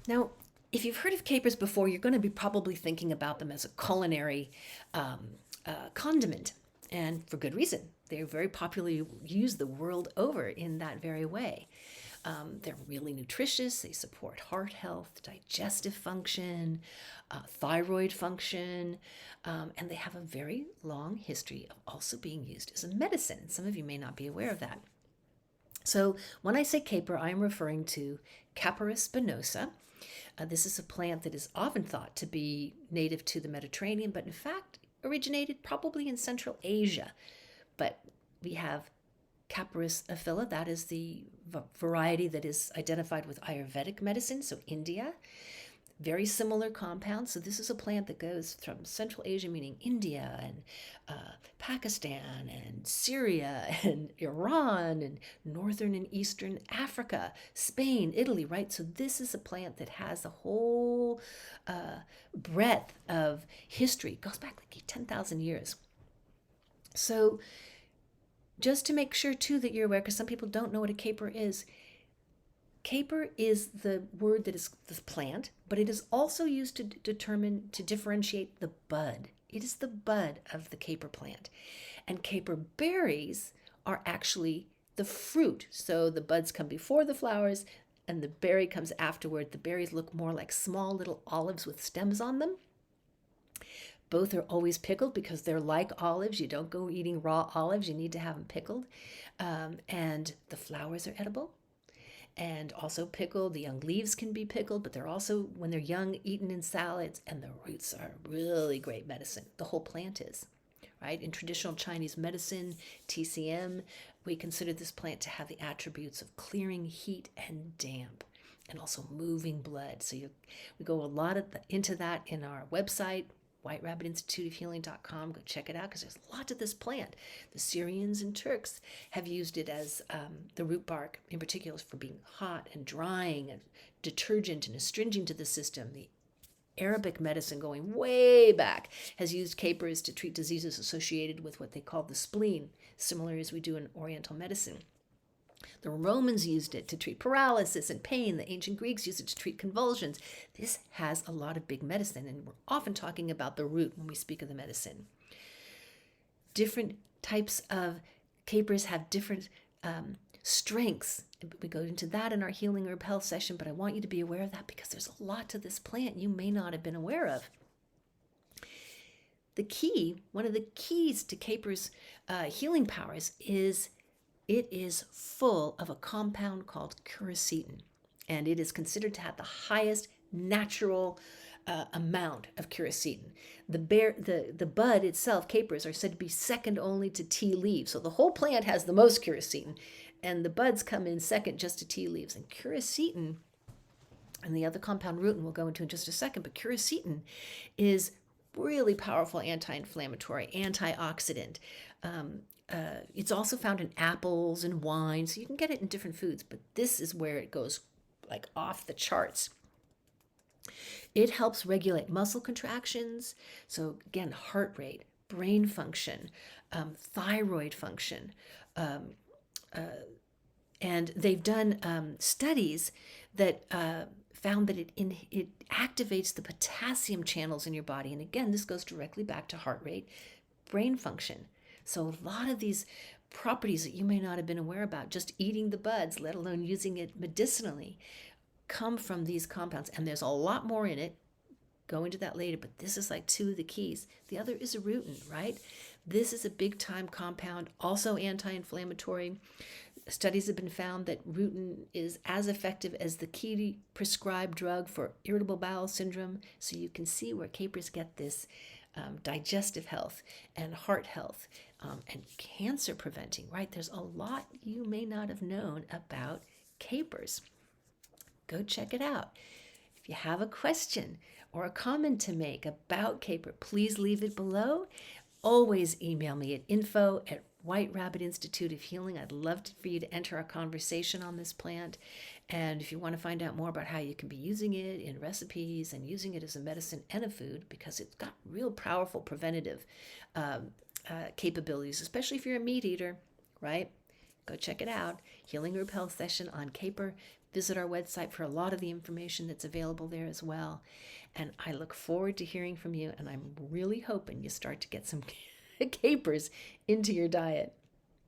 Now, if you've heard of capers before, you're going to be probably thinking about them as a culinary condiment, and for good reason. They're very popularly used the world over in that very way. They're really nutritious. They support heart health, digestive function, thyroid function, and they have a very long history of also being used as a medicine. Some of you may not be aware of that. So when I say caper, I am referring to Capparis spinosa. This is a plant that is often thought to be native to the Mediterranean, but in fact originated probably in Central Asia. But we have Capparis aphylla, that is the variety that is identified with Ayurvedic medicine, so India. Very similar compounds. So this is a plant that goes from Central Asia, meaning India and Pakistan and Syria and Iran and northern and eastern Africa, Spain, Italy, right? So this is a plant that has a whole breadth of history. It goes back like 10,000 years. So just to make sure too that you're aware, because some people don't know what a caper is, caper is the word that is the plant, but it is also used to differentiate the bud. It is the bud of the caper plant. And caper berries are actually the fruit. So the buds come before the flowers and the berry comes afterward. The berries look more like small little olives with stems on them. Both are always pickled because they're like olives. You don't go eating raw olives, you need to have them pickled. And the flowers are edible and also pickled. The young leaves can be pickled, but they're also, when they're young, eaten in salads, and the roots are really great medicine. The whole plant is, right? In traditional Chinese medicine, TCM, we consider this plant to have the attributes of clearing heat and damp and also moving blood. So we go a lot into that in our website, whiterabbitinstituteofhealing.com. Go check it out because there's a lot to this plant. The Syrians and Turks have used it as the root bark, in particular, for being hot and drying and detergent and astringent to the system. The Arabic medicine, going way back, has used capers to treat diseases associated with what they call the spleen, similar as we do in Oriental medicine. The Romans used it to treat paralysis and pain. The ancient Greeks used it to treat convulsions. This has a lot of big medicine, and we're often talking about the root when we speak of the medicine. Different types of capers have different strengths. We go into that in our healing herb health session, but I want you to be aware of that because there's a lot to this plant you may not have been aware of. One of the keys to capers' healing powers is it is full of a compound called quercetin, and it is considered to have the highest natural amount of quercetin. The bud itself, capers, are said to be second only to tea leaves. So the whole plant has the most quercetin, and the buds come in second just to tea leaves. And quercetin, and the other compound rutin we'll go into in just a second, but quercetin is really powerful anti-inflammatory, antioxidant. It's also found in apples and wine, so you can get it in different foods, but this is where it goes like off the charts. It helps regulate muscle contractions, so again, heart rate, brain function, thyroid function, and they've done studies that found that it activates the potassium channels in your body, and again, this goes directly back to heart rate, brain function. So a lot of these properties that you may not have been aware about, just eating the buds, let alone using it medicinally, come from these compounds. And there's a lot more in it. Go into that later, but this is like two of the keys. The other is a rutin, right? This is a big time compound, also anti-inflammatory. Studies have been found that rutin is as effective as the key prescribed drug for irritable bowel syndrome. So you can see where capers get this digestive health and heart health and cancer preventing, right? There's a lot you may not have known about capers. Go check it out. If you have a question or a comment to make about caper, please leave it below. Always email me at info@White Rabbit Institute of Healing. I'd love for you to enter a conversation on this plant. And if you want to find out more about how you can be using it in recipes and using it as a medicine and a food, because it's got real powerful preventative capabilities, especially if you're a meat eater, right? Go check it out. Healing Herb Health session on caper Visit our website for a lot of the information that's available there as well. And I look forward to hearing from you. And I'm really hoping you start to get some capers into your diet.